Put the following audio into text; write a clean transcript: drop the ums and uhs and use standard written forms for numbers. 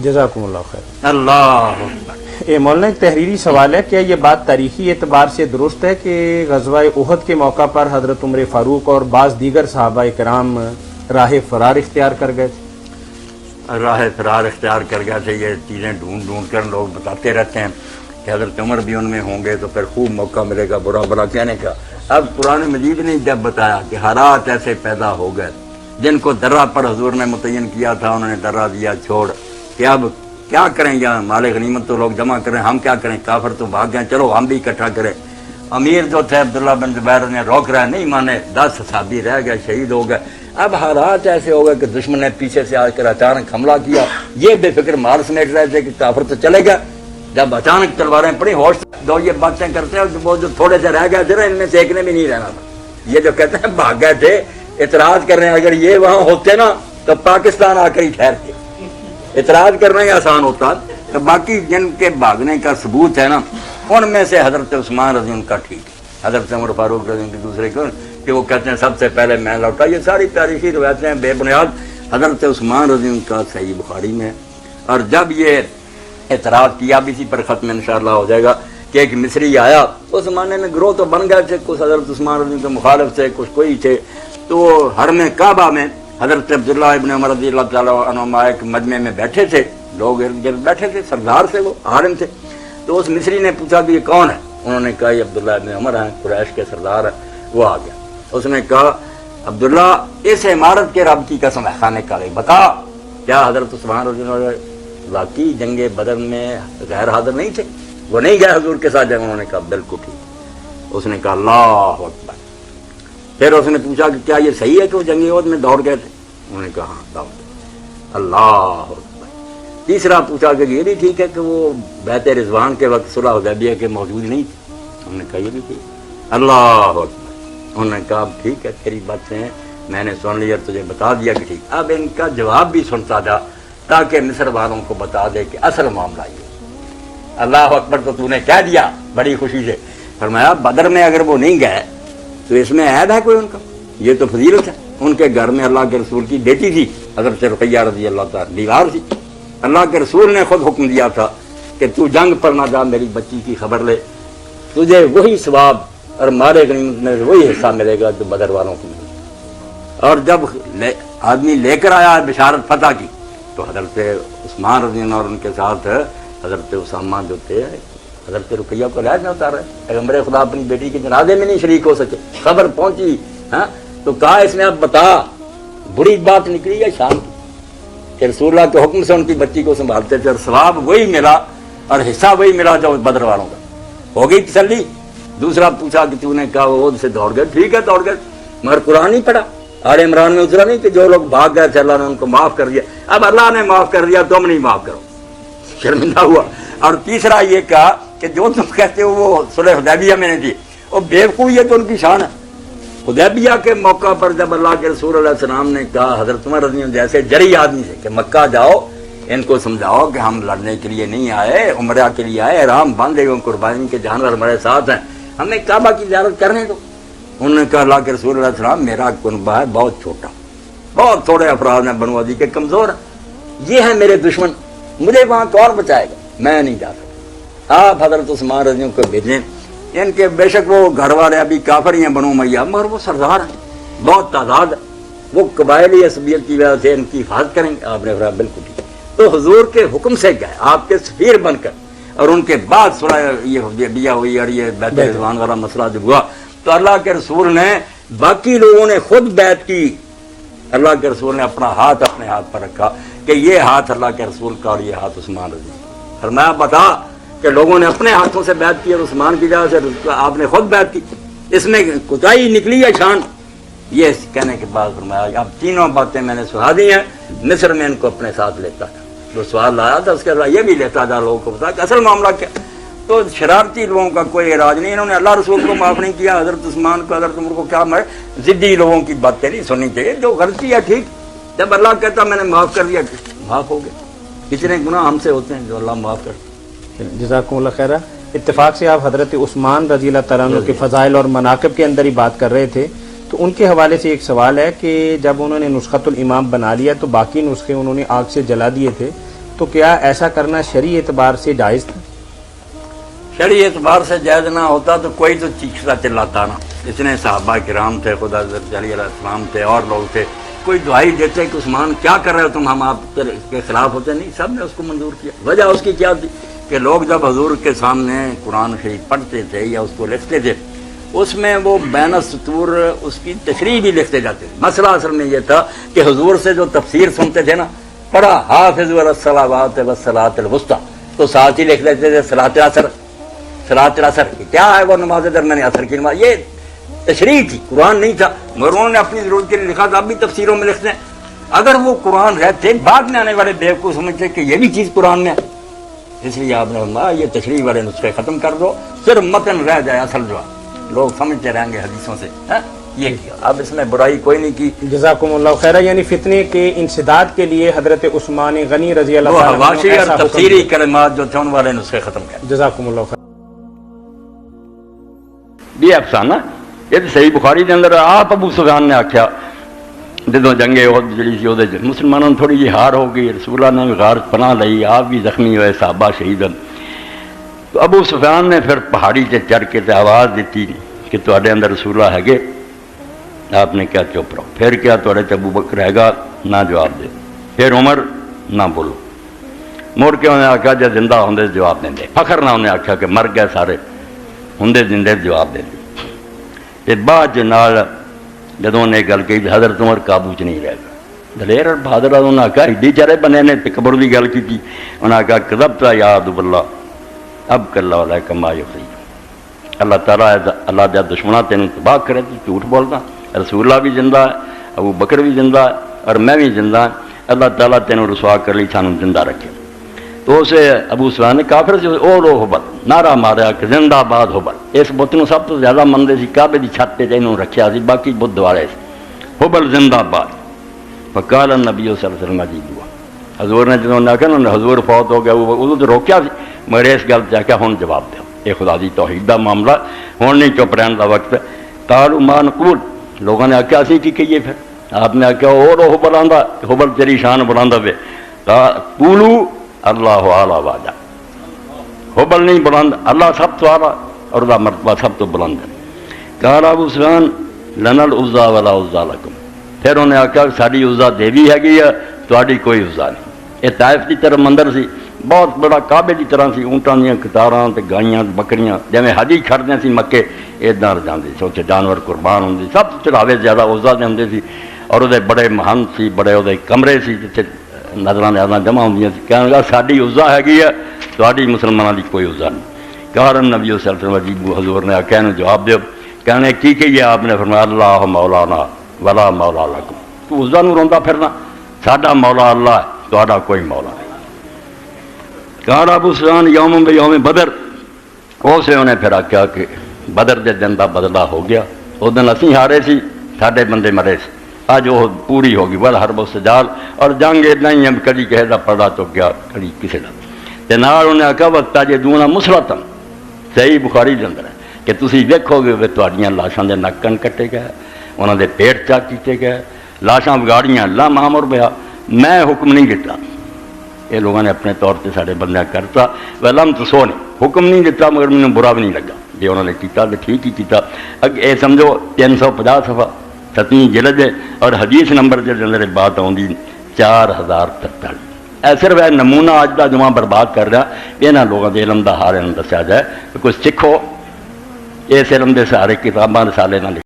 جزاکم اللہ خیر۔ اللہ یہ مولانا ایک تحریری سوال ہے، کیا یہ بات تاریخی اعتبار سے درست ہے کہ غزوہ احد کے موقع پر حضرت عمر فاروق اور بعض دیگر صحابہ کرام راہ فرار اختیار کر گئے تھے؟ راہ فرار اختیار کر گیا تھے، یہ چیزیں ڈھونڈ ڈھونڈ کر لوگ بتاتے رہتے ہیں کہ حضرت عمر بھی ان میں ہوں گے تو پھر خوب موقع ملے گا برا برا کہنے کا۔ اب قرآن مجید نے جب بتایا کہ حالات ایسے پیدا ہو گئے، جن کو درہ پر حضور نے متعین کیا تھا انہوں نے درہ دیا چھوڑ، کہ اب کیا کریں، یا مال غنیمت تو لوگ جمع کریں، ہم کیا کریں، کافر تو بھاگ گئے، چلو ہم بھی اکٹھا کریں۔ امیر جو تھے عبداللہ بن زبیر نے روک رہے، نہیں مانے، 10 صحابی رہ گئے، شہید ہو گئے۔ اب حالات ایسے ہو گئے کہ دشمن نے پیچھے سے آ کر اچانک حملہ کیا، یہ بے فکر مال سمیٹ رہے تھے کہ کافر تو چلے گئے، جب اچانک تلواریں پڑی ہوش دو یہ باتیں کرتے ہیں، وہ جو تھوڑے سے رہ گئے تھے نا ان میں سے ایک نے بھی نہیں رہنا تھا، یہ جو کہتے ہیں بھاگ گئے تھے، اعتراض کر رہے ہیں، اگر یہ وہاں ہوتے نا تو پاکستان آ کر ہی ٹھہرتے، اعتراض کرنا ہی آسان ہوتا۔ تو باقی جن کے بھاگنے کا ثبوت ہے نا ان میں سے حضرت عثمان رضی ان کا ٹھیک ہے، حضرت عمر فاروق رضی کے دوسرے کو کہ وہ کہتے ہیں سب سے پہلے میں لوٹا، یہ ساری تاریخی روایتیں بے بنیاد۔ حضرت عثمان رضی ان کا صحیح بخاری میں، اور جب یہ اعتراض کیا بھی اسی پر ختم انشاءاللہ ہو جائے گا کہ ایک مصری آیا، اس زمانے میں گروہ تو بن گئے تھے، کچھ حضرت عثمان رضی کے مخالف تھے، کچھ کوئی تھے، تو حرم کعبہ میں حضرت عبداللہ ابن عمر رضی اللہ تعالیٰ عنہما ایک مجمع میں بیٹھے تھے، لوگ ارد گرد بیٹھے تھے، سردار سے وہ عالم تھے، تو اس مصری نے پوچھا کہ یہ کون ہے؟ انہوں نے کہا یہ عبداللہ ابن عمر ہیں، قریش کے سردار ہیں۔ وہ آ گیا، اس نے کہا عبداللہ اس عمارت کے رب کی قسم ہے، خانے کعبہ بتا کیا حضرت عثمان رضی اللہ واقعی جنگ بدر میں غیر حاضر نہیں تھے؟ وہ نہیں گئے حضور کے ساتھ جنگ؟ انہوں نے کہا بالکل ٹھیک۔ اس نے کہا اللہ اکبر۔ پھر اس نے پوچھا کہ کیا یہ صحیح ہے کہ وہ جنگ احد میں دوڑ گئے تھے؟ انہوں نے کہا ہاں دوڑ گئے۔ اللہ اکبر۔ تیسرا پوچھا کہ یہ بھی ٹھیک ہے کہ وہ بیعت رضوان کے وقت صلح حدیبیہ کے موجود نہیں تھے؟ انہوں نے کہا یہ بھی ٹھیک۔ اللہ اکبر۔ انہوں نے کہا ٹھیک ہے تیری باتیں میں نے سن لی اور تجھے بتا دیا کہ ٹھیک۔ اب ان کا جواب بھی سنتا جا تاکہ مصر والوں کو بتا دے کہ اصل معاملہ یہ۔ اللہ اکبر تو نے کہہ دیا بڑی خوشی سے۔ فرمایا بدر میں اگر وہ نہیں گئے تو اس میں عیب ہے کوئی ان کا؟ یہ تو فضیلت ہے۔ ان کے گھر میں اللہ کے رسول کی بیٹی تھی حضرت رقیہ رضی اللہ تعالیٰ، بیوار تھی، اللہ کے رسول نے خود حکم دیا تھا کہ تو جنگ پر نہ جا، میری بچی کی خبر لے، تجھے وہی ثواب اور مال غنیمت میں وہی حصہ ملے گا جو بدر والوں کو ملے۔ اور جب آدمی لے کر آیا بشارت فتح کی تو حضرت عثمان رضی اللہ اور ان کے ساتھ حضرت اسامہ جو تھے حضرت رقیہ کو لہج میں اتارا ہے، پیغمبر خدا اپنی بیٹی کے جنازے میں نہیں شریک ہو سکے، خبر پہنچی ہاں تو کہا اس نے اب بتا بری بات نکلی ہے شام کی کہ رسول اللہ کے حکم سے ان کی بچی کو سنبھالتے تھے اور ثواب وہی ملا اور حصہ وہی ملا جو بدر والوں کا۔ ہو گئی تسلی۔ دوسرا پوچھا کہ تو نے کہا وہ سے دوڑ گئے، ٹھیک ہے دوڑ گئے، مگر قرآن نہیں پڑھا، آل عمران میں اترا نہیں کہ جو لوگ بھاگ گئے تھے اللہ نے ان کو معاف کر دیا۔ اب اللہ نے معاف کر دیا تم نہیں معاف کرو، شرمندہ ہوا۔ اور تیسرا یہ کہا کہ جو تم کہتے ہو وہ صلح حدیبیہ میں نہیں تھی، وہ بیوقوف، یہ تو ان کی شان ہے۔ حدیبیہ کے موقع پر جب اللہ کے رسول علیہ السلام نے کہا حضرت عمر رضی اللہ جیسے جری آدمی سے کہ مکہ جاؤ ان کو سمجھاؤ کہ ہم لڑنے کے لیے نہیں آئے، عمرہ کے لیے آئے، احرام باندھے ہوئے قربانی کے جانور ہمارے ساتھ ہیں، ہمیں کعبہ کی زیارت کرنے دو۔ انہوں نے کہا اللہ کے رسول علیہ السلام میرا کنبہ ہے بہت چھوٹا، بہت تھوڑے افراد ہیں، بنو عدی کے کمزور ہیں، یہ ہے میرے دشمن، مجھے وہاں کون بچائے گا، میں نہیں جا سکتا۔ آپ حضرت عثمان رضی اللہ کو بھیجیں، ان کے بے شک وہ گھر والے ابھی کافر ہی ہیں بنو امیہ، مگر وہ سردار ہیں، بہت تعداد ہے، وہ قبائلی عصبیت کی وجہ سے ان کی حفاظت کریں گے۔ آپ نے فرمایا بالکل ٹھیک۔ تو حضور کے حکم سے گئے آپ کے سفیر بن کر، اور ان کے بعد صلح یہ حدیبیہ ہوئی اور یہ بیعت رضوان والا مسئلہ جب ہوا تو اللہ کے رسول نے، باقی لوگوں نے خود بیعت کی، اللہ کے رسول نے اپنا ہاتھ اپنے ہاتھ پر رکھا کہ یہ ہاتھ اللہ کے رسول کا اور یہ ہاتھ عثمان رضی۔ فرمایا بتا کہ لوگوں نے اپنے ہاتھوں سے بیعت کی اور عثمان کی جگہ سے آپ نے خود بیعت کی، اس میں کوتاہی نکلی ہے شان۔ یہ کہنے کے بعد فرمایا اب تینوں باتیں میں نے سنا دی ہیں، مصر میں ان کو اپنے ساتھ لیتا تھا، جو سوال لایا تھا اس کے بعد یہ بھی لیتا تھا، لوگوں کو بتا کہ اصل معاملہ کیا۔ تو شرارتی لوگوں کا کوئی علاج نہیں، انہوں نے اللہ رسول کو معاف نہیں کیا، حضرت عثمان کو حضرت عمر کو کیا مارے، ضدی لوگوں کی باتیں نہیں سننی چاہیے، جو غلطی ہے ٹھیک، جب اللہ کہتا میں نے معاف کر دیا معاف ہو گیا۔ کتنے گناہ ہم سے ہوتے ہیں جو اللہ معاف کرتا۔ جزاکم اللہ خیر۔ اتفاق سے آپ حضرت عثمان رضی اللہ تعالیٰ عنہ کے فضائل اور مناقب کے اندر ہی بات کر رہے تھے، تو ان کے حوالے سے ایک سوال ہے کہ جب انہوں نے نسخۃ الامام بنا لیا تو باقی نسخے انہوں نے آگ سے جلا دیے تھے، تو کیا ایسا کرنا شرعی اعتبار سے جائز تھا؟ شرعی اعتبار سے جائز نہ ہوتا تو کوئی تو چیختا چلاتا نا. اتنے صحابہ کرام تھے، خدا حضرت علی علیہ السلام تھے اور لوگ تھے، کوئی دعائی دیتے کہ عثمان کیا کر رہے ہو تم، ہم آپ کے خلاف ہوتے نہیں. سب نے اس کو منظور کیا. وجہ اس کی کیا تھی کہ لوگ جب حضور کے سامنے قرآن شریف پڑھتے تھے یا اس کو لکھتے تھے، اس میں وہ بین السطور اس کی تشریح بھی لکھتے جاتے تھے. مسئلہ اصل میں یہ تھا کہ حضور سے جو تفسیر سنتے تھے نا، پڑھا حافظوا علی الصلوات والصلاۃ الوسطیٰ، تو ساتھ ہی لکھ لیتے تھے صلاۃ العصر. صلاۃ العصر کیا ہے؟ وہ نماز درمیان عصر کی نماز. یہ تشریح تھی، قرآن نہیں تھا. مگر انہوں نے اپنی ضرورت کے لیے لکھا تھا. اب بھی تفسیروں میں لکھتے ہیں. اگر وہ قرآن رہتے، بعد میں آنے والے بیوقوف سمجھتے کہ یہ بھی چیز قرآن میں ہے، اس لیے آپ نے فرمایا یہ تشریح والے نسخے ختم کر دو، صرف متن رہ جائے، اصل جو ہے لوگ سمجھتے رہیں گے حدیثوں سے. یہ کیا. اب اس میں برائی کوئی نہیں کی. جزاکم اللہ خیرہ. یعنی فتنے کے انسداد کے لیے حضرت عثمان غنی رضی اللہ وہ عنہ نے حواشی ایسا اور حکم تفسیری دیا. کلمات جو تھے ان والے نسخے ختم کر. جزاکم اللہ خیرہ. یہ افسانہ یہ تو صحیح بخاری کے اندر آپ ابو سفیان نے آخیا جدو جنگ احد جڑی سی وہ مسلمانوں نے تھوڑی جی ہار ہو گئی، رسول اللہ نے بھی غار پناہ لئی، آپ بھی زخمی ہوئے، صحابہ شہید ہوئے. تو ابو سفیان نے پھر پہاڑی سے چڑھ کے آواز دیتی کہ تواڈے اندر رسول اللہ ہے. آپ نے کیا چپ رہو. پھر کیا تواڈے تے ابو بکر ہے گا؟ نہ جواب دے. پھر عمر نہ بولو. مڑ کے انہیں آخیا جب زندہ ہوں جواب دیں دے. فخر نہ انہیں آخیا کہ مر گئے سارے، ہوں زندے جواب دیں دے. بعد نال جدوں نے گل کی حضرت عمر قابو چ نہیں رہ گا. دلیر اور بہادر انہوں نے آخیا ایڈی چارے بنے نے قبر کی گل کی. انہوں نے آخیا کذبت یا عدو اللہ اب کلا والا کما یخرج. اللہ تعالیٰ اللہ کا دشمنہ تینوں تباہ کرے تو جھوٹ بولتا. رسول اللہ بھی زندہ ہے، ابو بکر بھی زندہ ہے اور میں بھی زندہ ہوں. اللہ تعالیٰ تینوں رسوا کر لی، سانوں زندہ رکھے. تو اسے ابو سفیان نے کافر سے او رو حبل نعرہ ماریا کہ زندہ باد حبل. اس بت نو سب تو زیادہ منتے سی، کعبے کی چھت پہ انہوں رکھیا سی، باقی بت دوارے سی. حبل زندہ باد. فقال النبی صلی اللہ علیہ وسلم عجیب ہوا. حضور نے جدوں آخیا نا حضور فوت ہو گیا، ادو تو روکیا سی، مگر اس گل سے آخیا ہوں جواب دو. یہ خدا دی توحید دا معاملہ، ہوں نہیں چپ رہن دا وقت. قالوا ما نقول. لوگوں نے آخیا اسی کی کہیے. پھر آپ نے آخیا او رو حبل آندا، حبل تیری شان بلاندا پہ. قولوا اللہ اعلیٰ واجہ. حبل نہیں بلند، اللہ سب تو اعلیٰ اور دا مرتبہ سب تو بلند ہے. قال ابو سفیان لنا العزا ولا عزا لکم. پھر انہیں آخیا ساری عزا دیوی ہے تاری کوئی عزا نہیں. یہ طائف کی طرف مندر سی، بہت بڑا کعبے کی طرح سی، اونٹاں دیا قطاراں تے گائیاں بکریاں جویں حجی کھڑتے سی مکے ادھا جاندے سی. اتنے جانور قربان ہوندے، سب چڑھاوے زیادہ عزا دے ہوندے سی. اور وہ بڑے مہان سی، بڑے وہ کمرے سی جتنے نظراں نیازاں جمع ہوندیاں سی. کہنے لگا ساری عزا ہے تاری مسلمانوں کی کوئی عزا نہیں. کارن نبی صلی اللہ علیہ وسلم عجیب. حضور نے آخیا جواب دیو. کہنے کی کہیے؟ آپ نے فرمایا اللہ مولانا ولا مولا لکم. تو عزا نو روندا پھرنا، ساڈا مولا اللہ ہے، تہاڈا کوئی مولا نہیں. کہا ابو سفیان یوم بیوم بدر. اسے انہیں پھر آخیا کہ بدر دے دن کا بدلہ ہو گیا. اس دن اسی ہارے سی، ساڈے بندے مرے سی. اج وہ پوری ہو گئی. ول حرب سجال. اور جنگ اتنا ہی کدی کسی کا پڑا چک گیا، کدی کسی کا. نال انہیں آخیا وقت جے دونا مسلطن. صحیح بخاری کے اندر ہے کہ تسی دیکھو گے کہ تہاڈیاں لاشاں دے نک کن کٹے گئے، انہوں دے پیٹ چاک کیتے گئے، لاشاں بگاڑیاں. لا مامر بیا، میں حکم نہیں دیتا. یہ لوگوں نے اپنے طور پہ سارے بندے کرتا. ولم تو سو نہیں حکم نہیں دیتا، مگر مجھے برا بھی نہیں لگا جی انہوں نے کیتا تو ٹھیک ہی کیتا. اگ یہ سمجھو 350 صفحہ 7ویں جلد ہے اور حدیث نمبر کے اندر بات آؤں 4043. صرف نمونہ اج کا جمعہ برباد کر رہا. یہاں لوگوں کے علم کا حال دسیا جائے، کچھ سکھو. اس علم کے سارے کتاباں رسالے نہ